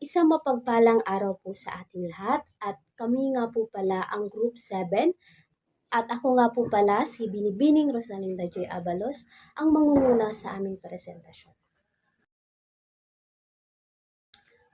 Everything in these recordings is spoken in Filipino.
Isang mapagpalang araw po sa ating lahat at kami nga po pala ang Group 7 at ako nga po pala si Binibining Rosalinda J. Abalos ang mangunguna sa aming presentasyon.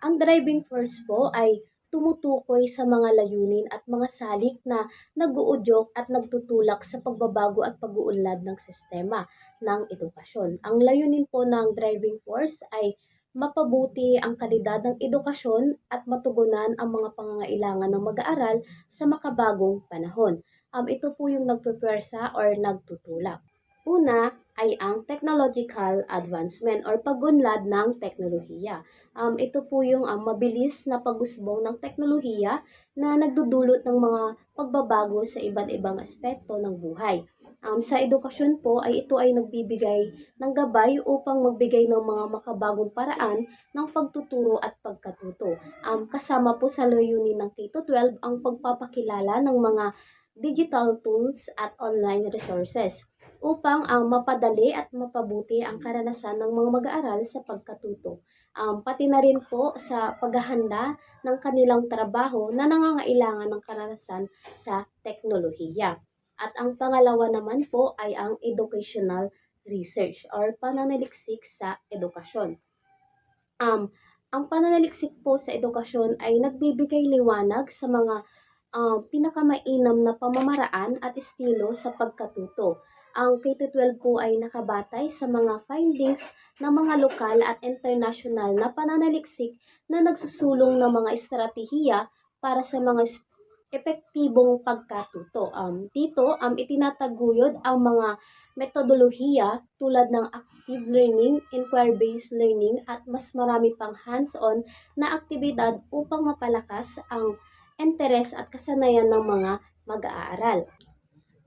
Ang driving force po ay tumutukoy sa mga layunin at mga salik na nag-uudyok at nagtutulak sa pagbabago at pag-uunlad ng sistema ng edukasyon. Ang layunin po ng driving force ay mapabuti ang kalidad ng edukasyon at matugunan ang mga pangangailangan ng mag-aaral sa makabagong panahon. Ito po yung nagpupwersa or nagtutulak. Una ay ang technological advancement or pag-unlad ng teknolohiya. Ito po yung mabilis na pag-usbong ng teknolohiya na nagdudulot ng mga pagbabago sa iba't ibang aspeto ng buhay. Sa edukasyon po ay ito ay nagbibigay ng gabay upang magbigay ng mga makabagong paraan ng pagtuturo at pagkatuto. Kasama po sa layunin ng K-12 ang pagpapakilala ng mga digital tools at online resources upang mapadali at mapabuti ang karanasan ng mga mag-aaral sa pagkatuto. Pati na rin po sa paghahanda ng kanilang trabaho na nangangailangan ng karanasan sa teknolohiya. At ang pangalawa naman po ay ang educational research or pananaliksik sa edukasyon. Ang pananaliksik po sa edukasyon ay nagbibigay liwanag sa mga pinakamainam na pamamaraan at estilo sa pagkatuto. Ang K-12 po ay nakabatay sa mga findings ng mga lokal at international na pananaliksik na nagsusulong ng mga estratehiya para sa mga epektibong pagkatuto. Dito, itinataguyod ang mga metodolohiya tulad ng active learning, inquiry-based learning at mas marami pang hands-on na aktibidad upang mapalakas ang interes at kasanayan ng mga mag-aaral.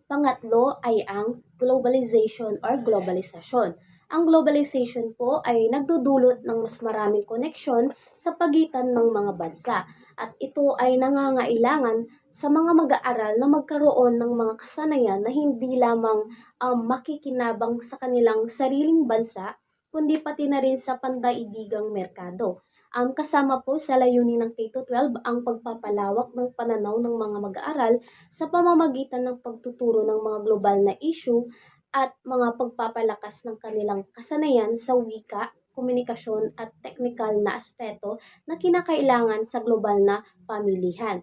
Pangatlo ay ang globalization or globalisasyon. Ang globalization po ay nagdudulot ng mas maraming koneksyon sa pagitan ng mga bansa at ito ay nangangailangan sa mga mag-aaral na magkaroon ng mga kasanayan na hindi lamang makikinabang sa kanilang sariling bansa kundi pati na rin sa pandaigdigang merkado. Kasama po sa layunin ng K-12 ang pagpapalawak ng pananaw ng mga mag-aaral sa pamamagitan ng pagtuturo ng mga global na issue at mga pagpapalakas ng kanilang kasanayan sa wika, komunikasyon at teknikal na aspeto na kinakailangan sa global na pamilihan.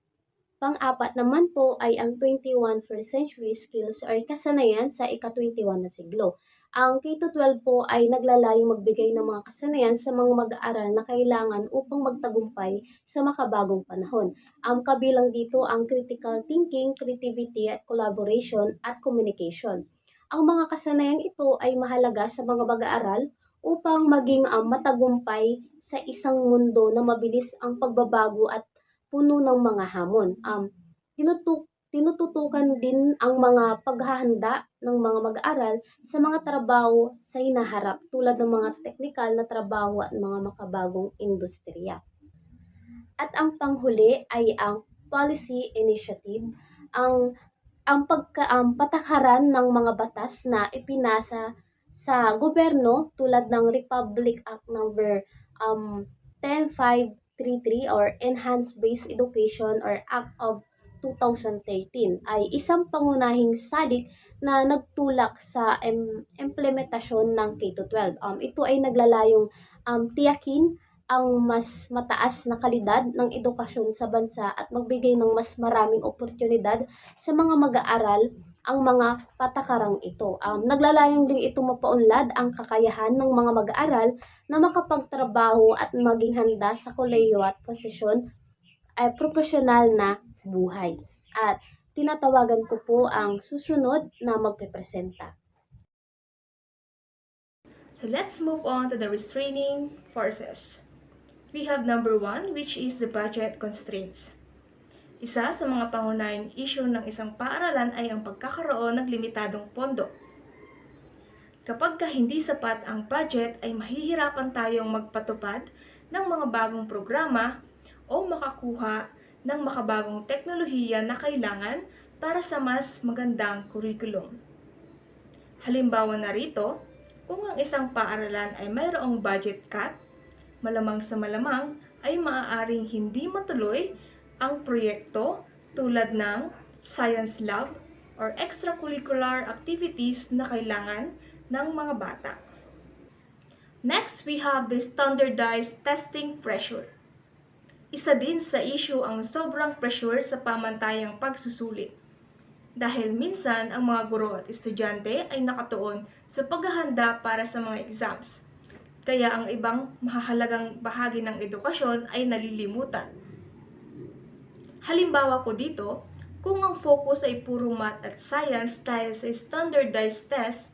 Pang-apat naman po ay ang 21st century skills or kasanayan sa ika-21 na siglo. Ang K-12 po ay naglalayong magbigay ng mga kasanayan sa mga mag-aaral na kailangan upang magtagumpay sa makabagong panahon. Kabilang dito ang critical thinking, creativity at collaboration at communication. Ang mga kasanayang ito ay mahalaga sa mga mag-aaral upang maging matagumpay sa isang mundo na mabilis ang pagbabago at puno ng mga hamon. Tinututukan din ang mga paghahanda ng mga mag-aaral sa mga trabaho sa hinaharap tulad ng mga teknikal na trabaho at mga makabagong industriya. At ang panghuli ay ang policy initiative, ang patakaran ng mga batas na ipinasa sa gobyerno tulad ng Republic Act number 10533 or Enhanced Basic Education or Act of 2013 ay isang pangunahing salik na nagtulak sa implementasyon ng K-12. Ito ay naglalayong tiyakin ang mas mataas na kalidad ng edukasyon sa bansa at magbigay ng mas maraming oportunidad sa mga mag-aaral ang mga patakarang ito. Naglalayong din ito mapaunlad ang kakayahan ng mga mag-aaral na makapagtrabaho at maging handa sa kolehiyo at posisyon ay profesional na buhay. At tinatawagan ko po ang susunod na magpepresenta. So let's move on to the restraining forces. We have number 1, which is the budget constraints. Isa sa mga pangunahing issue ng isang paaralan ay ang pagkakaroon ng limitadong pondo. Kapag hindi sapat ang budget ay mahihirapan tayong magpatupad ng mga bagong programa o makakuha ng makabagong teknolohiya na kailangan para sa mas magandang curriculum. Halimbawa narito, kung ang isang paaralan ay mayroong budget cut, malamang sa malamang ay maaaring hindi matuloy ang proyekto tulad ng science lab or extracurricular activities na kailangan ng mga bata. Next, we have the standardized testing pressure. Isa din sa issue ang sobrang pressure sa pamantayang pagsusulit. Dahil minsan ang mga guro at estudyante ay nakatuon sa paghahanda para sa mga exams. Kaya ang ibang mahahalagang bahagi ng edukasyon ay nalilimutan. Halimbawa ko dito, kung ang focus ay puro math at science dahil sa standardized test,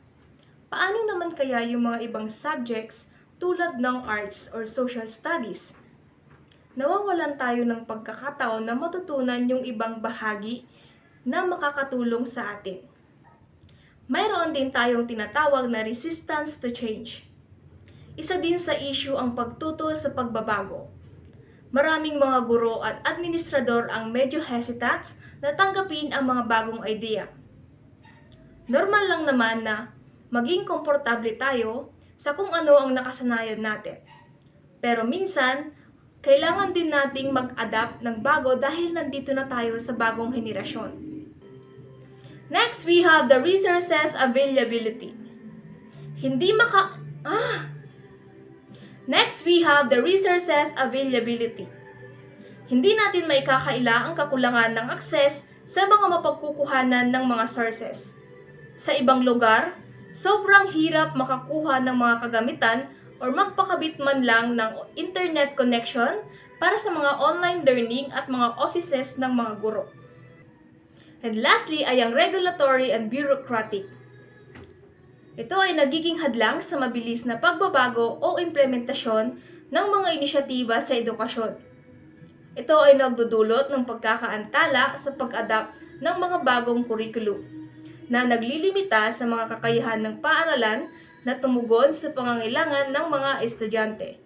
paano naman kaya yung mga ibang subjects tulad ng arts or social studies? Nawawalan tayo ng pagkakataon na matutunan yung ibang bahagi na makakatulong sa atin. Mayroon din tayong tinatawag na resistance to change. Isa din sa issue ang pagtutol sa pagbabago. Maraming mga guro at administrador ang medyo hesitant na tanggapin ang mga bagong idea. Normal lang naman na maging komportable tayo sa kung ano ang nakasanayan natin. Pero minsan, kailangan din nating mag-adapt ng bago dahil nandito na tayo sa bagong henerasyon. Next, we have the resources availability. Next, we have the resources availability. Hindi natin maikakaila ang kakulangan ng access sa mga mapagkukuhanan ng mga sources. Sa ibang lugar, sobrang hirap makakuha ng mga kagamitan or magpakabit man lang ng internet connection para sa mga online learning at mga offices ng mga guro. And lastly ay ang regulatory and bureaucratic. Ito ay nagiging hadlang sa mabilis na pagbabago o implementasyon ng mga inisyatiba sa edukasyon. Ito ay nagdudulot ng pagkakaantala sa pag-adapt ng mga bagong kurikulum na naglilimita sa mga kakayahan ng paaralan na tumugon sa pangangailangan ng mga estudyante.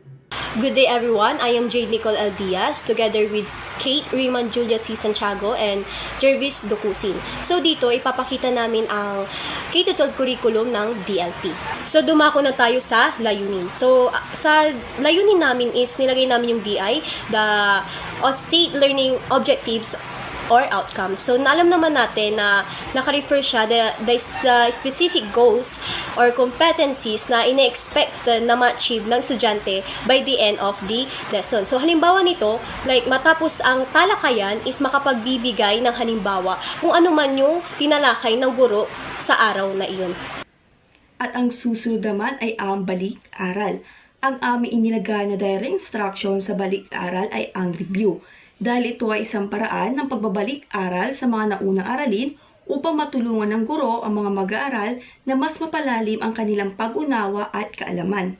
Good day everyone, I am Jade Nicole L. Diaz together with Kate Raymond Julia C. Santiago and Jervis Ducusin. So dito ipapakita namin ang K-12 curriculum ng DLP. So dumako na tayo sa layunin. So sa layunin namin is nilagay namin yung DI, the State Learning Objectives or outcomes. So, alam naman natin na naka-refer siya the specific goals or competencies na ine-expect na ma-achieve ng estudyante by the end of the lesson. So, halimbawa nito, like matapos ang talakayan is makapagbibigay ng halimbawa kung ano man yung tinalakay ng guro sa araw na iyon. At ang susunod naman ay ang balik-aral. Ang aming inilagay na direct instruction sa balik-aral ay ang review. Dahil ito ay isang paraan ng pagbabalik-aral sa mga naunang aralin upang matulungan ng guro ang mga mag-aaral na mas mapalalim ang kanilang pag-unawa at kaalaman.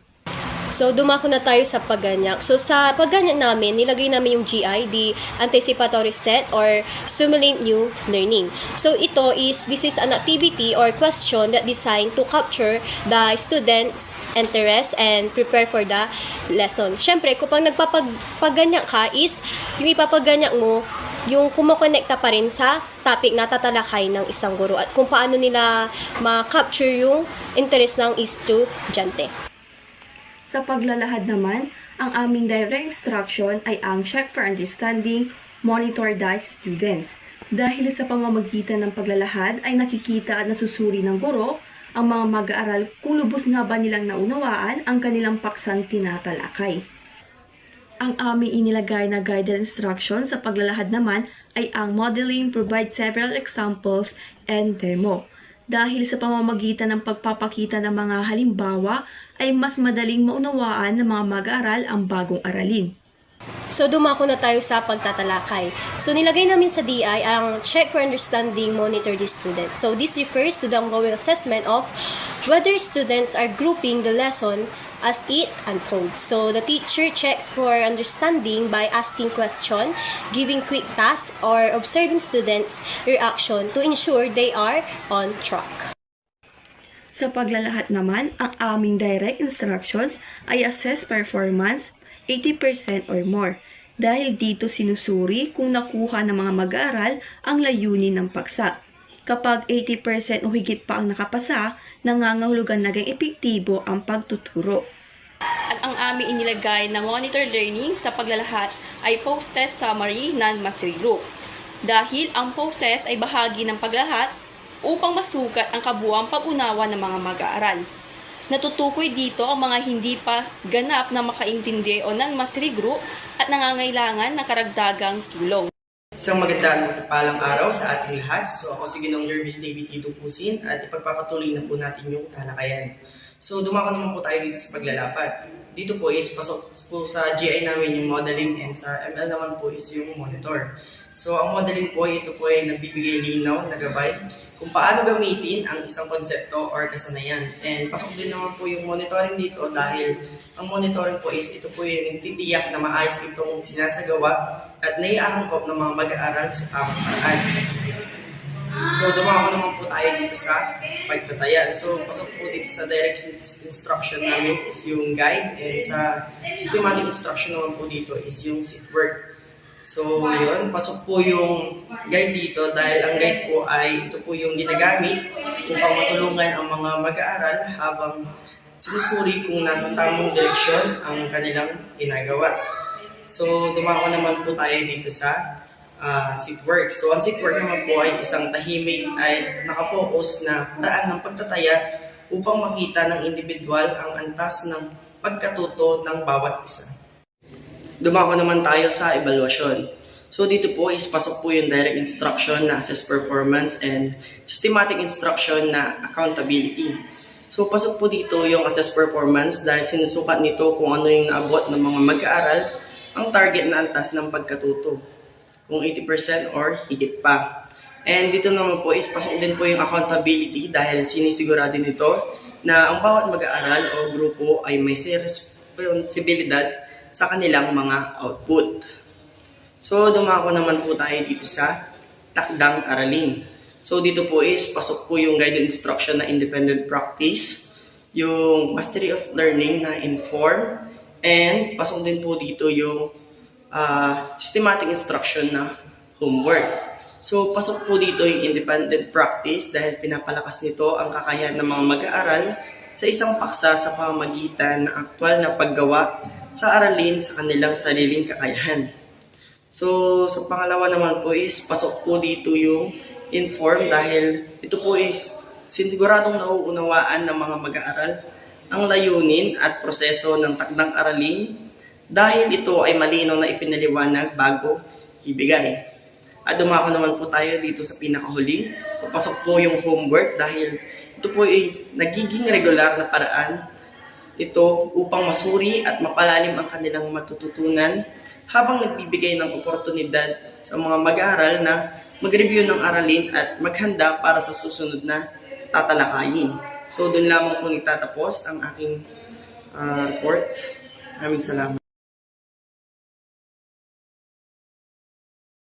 So, dumako na tayo sa pagganyak. So, sa pagganyak namin, nilagay namin yung GI, the Anticipatory Set or Stimulate New Learning. So, this is an activity or question that designed to capture the students' interest and prepare for the lesson. Siyempre, kung nagpapagganyak ka is, yung ipapagganyak mo, yung kumukonekta pa rin sa topic na tatalakay ng isang guro at kung paano nila ma-capture yung interest ng estudyante. Sa paglalahad naman, ang aming direct instruction ay ang check for understanding, monitor the students. Dahil sa pamamagitan ng paglalahad ay nakikita at nasusuri ng guro ang mga mag-aaral kung lubos nga ba nilang naunawaan ang kanilang paksang tinatalakay. Ang aming inilagay na guided instruction sa paglalahad naman ay ang modeling, provide several examples, and demo. Dahil sa pamamagitan ng pagpapakita ng mga halimbawa ay mas madaling maunawaan ng mga mag-aaral ang bagong aralin. So, dumako na tayo sa pagtatalakay. So, nilagay namin sa DI ang check for understanding, monitor the student. So, this refers to the ongoing assessment of whether students are grouping the lesson as it unfolds. So, the teacher checks for understanding by asking question, giving quick tasks, or observing students' reaction to ensure they are on track. Sa paglalahat naman, ang aming direct instructions ay assess performance 80% or more. Dahil dito sinusuri kung nakuha ng mga mag-aaral ang layunin ng paksa. Kapag 80% o higit pa ang nakapasa, nangangahulugan naging epektibo ang pagtuturo. ang aming inilagay na monitor learning sa paglalahat ay post-test summary non-mastery group. Dahil ang post-test ay bahagi ng paglalahat upang masukat ang kabuuang pag-unawa ng mga mag-aaral. Natutukoy dito ang mga hindi pa ganap na makaintindi o non-mastery group at nangangailangan ng karagdagang tulong. Isang magandang matapalang araw sa ating lahat. So ako si Ginoong Jervis David Tito Pusin at ipagpapatuloy na po natin yung talakayan. So dumako naman po tayo dito sa paglalapad. Dito po is pasok po sa GI namin yung modeling and sa ML naman po is yung monitor. So ang modeling po, ito po ay nagbibigay linaw na gabay kung paano gamitin ang isang konsepto or kasanayan. And pasok din naman po yung monitoring dito dahil ang monitoring po is ito po yung nagtitiyak na maayos itong sinasagawa at naiaangkop ng mga mag-aaral sa tamang paraan. So dumako naman po tayo dito sa pagtataya. So pasok po dito sa direct instruction namin is yung guide and sa systematic instruction naman po dito is yung seat work. So yun, pasok po yung guide dito dahil ang guide po ay ito po yung ginagamit upang matulungan ang mga mag-aaral habang sinusuri kung nasa tamang direksyon ang kanilang ginagawa. So dumako naman po tayo dito sa seat work. So ang seat work naman po ay isang tahimik ay nakapokus na paraan ng pagtataya upang makita ng individual ang antas ng pagkatuto ng bawat isa. Dumako naman tayo sa evaluasyon. So dito po is pasok po yung direct instruction na assess performance and systematic instruction na accountability. So pasok po dito yung assess performance dahil sinusukat nito kung ano yung naabot ng mga mag-aaral ang target na antas ng pagkatuto, kung 80% or higit pa. And dito naman po is pasok din po yung accountability dahil sinisigurado nito na ang bawat mag-aaral o grupo ay may responsibilidad sa kanilang mga output. So dumako naman po tayo dito sa takdang aralin. So dito po is pasok po yung guided instruction na independent practice, yung mastery of learning na inform, and pasok din po dito yung systematic instruction na homework. So pasok po dito yung independent practice dahil pinapalakas nito ang kakayahan ng mga mag-aaral sa isang paksa sa pamamagitan ng aktwal na paggawa sa aralin sa kanilang sariling kakayahan. So sa pangalawa naman po is pasok po dito yung inform dahil ito po is siniguradong nauunawaan ng mga mag-aaral ang layunin at proseso ng takdang aralin dahil ito ay malinaw na ipinaliwanag bago ibigay. At dumako naman po tayo dito sa pinakahuli. So pasok po yung homework dahil ito po ay nagiging regular na paraan ito upang masuri at mapalalim ang kanilang matututunan habang nagbibigay ng oportunidad sa mga mag-aaral na mag-review ng aralin at maghanda para sa susunod na tatalakayin. So doon lamang po nagtatapos ang aking report. Maraming salamat.